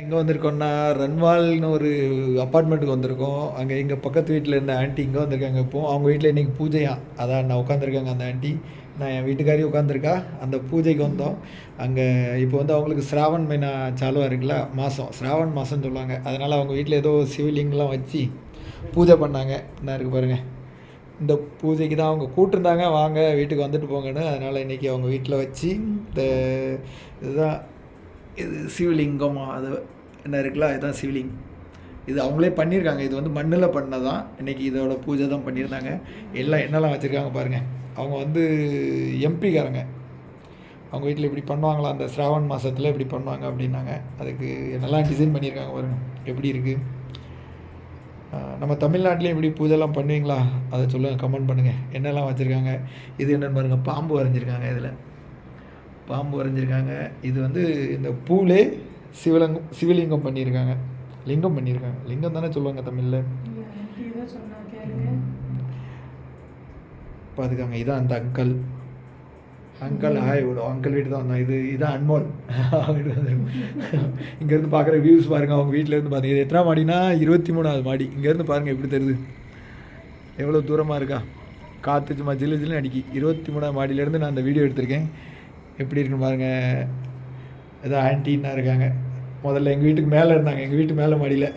எங்கே வந்திருக்கோம்னா ரன்வால்னு ஒரு அப்பார்ட்மெண்ட்டுக்கு வந்திருக்கோம். அங்கே எங்கள் பக்கத்து வீட்டில் இருந்த ஆண்டி இங்கே வந்திருக்காங்க. இப்போது அவங்க வீட்டில் இன்றைக்கி பூஜையா, அதான் நான் உட்காந்துருக்காங்க அந்த ஆண்டி. நான் என் வீட்டுக்காரி உட்காந்துருக்கா. அந்த பூஜைக்கு வந்தோம். அங்கே இப்போ வந்து அவங்களுக்கு ஸ்ராவன் மைனா சாலுவாக இருக்குல்ல, மாதம் ஸ்ராவன் மாதம்னு சொல்லுவாங்க. அதனால் அவங்க வீட்டில் ஏதோ சிவலிங்கெலாம் வச்சு பூஜை பண்ணாங்க. என்ன இருக்குது பாருங்கள். இந்த பூஜைக்கு தான் அவங்க கூப்பிட்டுருந்தாங்க, வாங்க வீட்டுக்கு வந்துட்டு போங்கன்னு. அதனால் இன்றைக்கி அவங்க வீட்டில் வச்சு இந்த இதுதான் இது சிவலிங்கமா, அது என்ன இருக்குல்ல, இதுதான் சிவலிங். இது அவங்களே பண்ணியிருக்காங்க. இது வந்து மண்ணில் பண்ணதான். இன்றைக்கி இதோட பூஜை தான் பண்ணியிருந்தாங்க. எல்லாம் என்னெல்லாம் வச்சுருக்காங்க பாருங்கள். அவங்க வந்து எம்பிக்காரங்க. அவங்க வீட்டில் இப்படி பண்ணுவாங்களா, அந்த ஸ்ராவன் மாதத்தில் இப்படி பண்ணுவாங்க அப்படின்னாங்க. அதுக்கு என்னெல்லாம் டிசைன் பண்ணியிருக்காங்க பாருங்கள், எப்படி இருக்குது. நம்ம தமிழ்நாட்டிலையும் இப்படி பூஜைலாம் பண்ணுவீங்களா, அதை சொல்லுங்கள், கமெண்ட் பண்ணுங்கள். என்னெல்லாம் வச்சுருக்காங்க. இது என்னென்னு பாருங்கள், பாம்பு வரைஞ்சிருக்காங்க. இதில் பாம்பு வரைஞ்சிருக்காங்க. இது வந்து இந்த பூலே சிவலிங்கம் பண்ணியிருக்காங்க. லிங்கம் பண்ணியிருக்காங்க. லிங்கம் தானே சொல்லுவாங்க தமிழில். பார்த்துக்காங்க. இதான் அந்த அங்கிள் ஹாய் விடும். அங்கிள் வீட்டு தான் வந்தோம். இதான் அன்மோல் இங்கேருந்து பார்க்குற வியூஸ் பாருங்கள். அவங்க வீட்டிலேருந்து பாருங்கள். இது எத்தனை மாடினா 23வது மாடி. இங்கேருந்து பாருங்கள் எப்படி தெரியுது, எவ்வளோ தூரமாக இருக்கா. காற்று சும்மா ஜில்லு ஜில்லுன்னு அடிக்கி. 23வது மாடியிலேருந்து நான் அந்த வீடியோ எடுத்திருக்கேன். எப்படி இருக்குன்னு பாருங்கள். ஏதோ ஆன்டின்னா இருக்காங்க. முதல்ல எங்கள் வீட்டுக்கு மேலே இருந்தாங்க. எங்கள் வீட்டு மேலே மாடியில்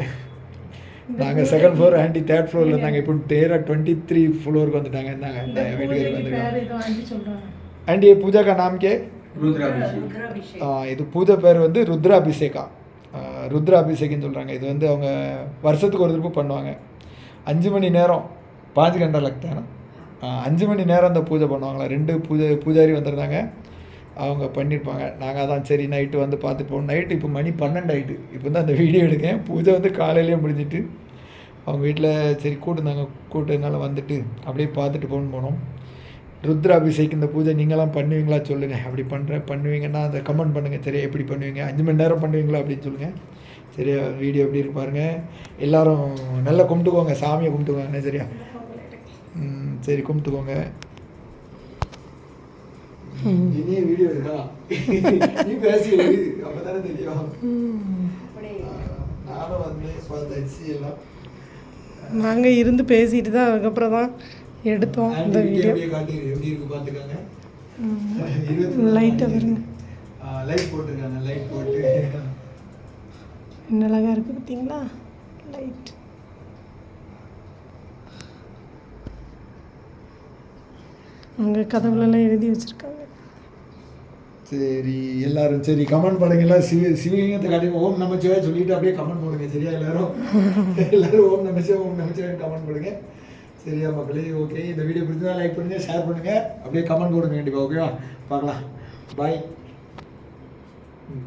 நாங்கள் செகண்ட் ஃப்ளோர், ஆன்டி தேர்ட் ஃப்ளோரில் இருந்தாங்க. இப்போ நேராக 23 ஃப்ளோருக்கு வந்துட்டாங்க. இருந்தாங்க இந்த வீட்டுக்கு வந்துருக்காங்க. ஆண்டி பூஜா கா நாம் கே ருத்ராபிஷேக். இது பூஜை பேர் வந்து ருத்ராபிஷேகா. ருத்ராபிஷேக்னு சொல்கிறாங்க. இது வந்து அவங்க வருஷத்துக்கு ஒரு திருப்பு பண்ணுவாங்க. 5 மணி நேரம் 5 கண்டா லக்தானா 5 மணி நேரம் அந்த பூஜை பண்ணுவாங்களா. 2 பூஜாரி வந்திருந்தாங்க. அவங்க பண்ணியிருப்பாங்க. நாங்கள் அதான் சரி நைட்டு வந்து பார்த்துட்டு போனோம். நைட்டு இப்போ மணி 12 ஆகிட்டு. இப்போ தான் அந்த வீடியோ எடுக்கேன். பூஜை வந்து காலையிலேயே முடிஞ்சிட்டு அவங்க வீட்டில் சரி கூட்டுனாங்க. கூட்டதுனால வந்துட்டு அப்படியே பார்த்துட்டு போனோம். ருத்ராபிஷேக் இந்த பூஜை நீங்களாம் பண்ணுவீங்களா சொல்லுங்கள். அப்படி பண்ணுவீங்கன்னா அதை கமெண்ட் பண்ணுங்கள். சரியா, எப்படி பண்ணுவீங்க, 5 மணி நேரம் பண்ணுவீங்களா அப்படின்னு சொல்லுங்கள். சரியா, வீடியோ எப்படி இருக்கு பாருங்கள். எல்லோரும் நல்லா கும்பிட்டுக்கோங்க, சாமியை கும்பிட்டுக்கோங்க. சரியா, சரி கும்பிட்டுக்கோங்க. இனிய வீடியோ இருக்கா, நீ பேசி அப்பதானே தெரியும். நானும் வந்து பார்த்தாச்சு எல்லாம். நாங்கள் இருந்து பேசிட்டு தான் அதுக்கப்புறம் தான் எடுத்தோம் இந்த வீடியோ. எப்படி இருக்கு பார்த்துக்கோங்க. லைட்டை வருங்க, லைட் போட்டுருக்காங்க. லைட் போட்டு என்ன அழகாக இருக்குது பார்த்தீங்களா லைட். அங்கே கதவுலலாம் எழுதி வச்சுருக்காங்க. சரி எல்லாரும் சரி கமெண்ட் பண்ணுங்களா. சிவலிங்கத்தை காட்டி ஓம் நமச்சிவாய் சொல்லிட்டு அப்படியே கமெண்ட் பண்ணுங்க. சரியா, எல்லாரும் ஓம் நமச்சிவாய் கமெண்ட் பண்ணுங்க. சரியா மக்களே, ஓகே. இந்த வீடியோ பிடிச்சதா லைக் பண்ணுங்கள், ஷேர் பண்ணுங்கள், அப்படியே கமெண்ட் போடுங்க கண்டிப்பாக. ஓகேவா, பார்க்கலாம். பாய்.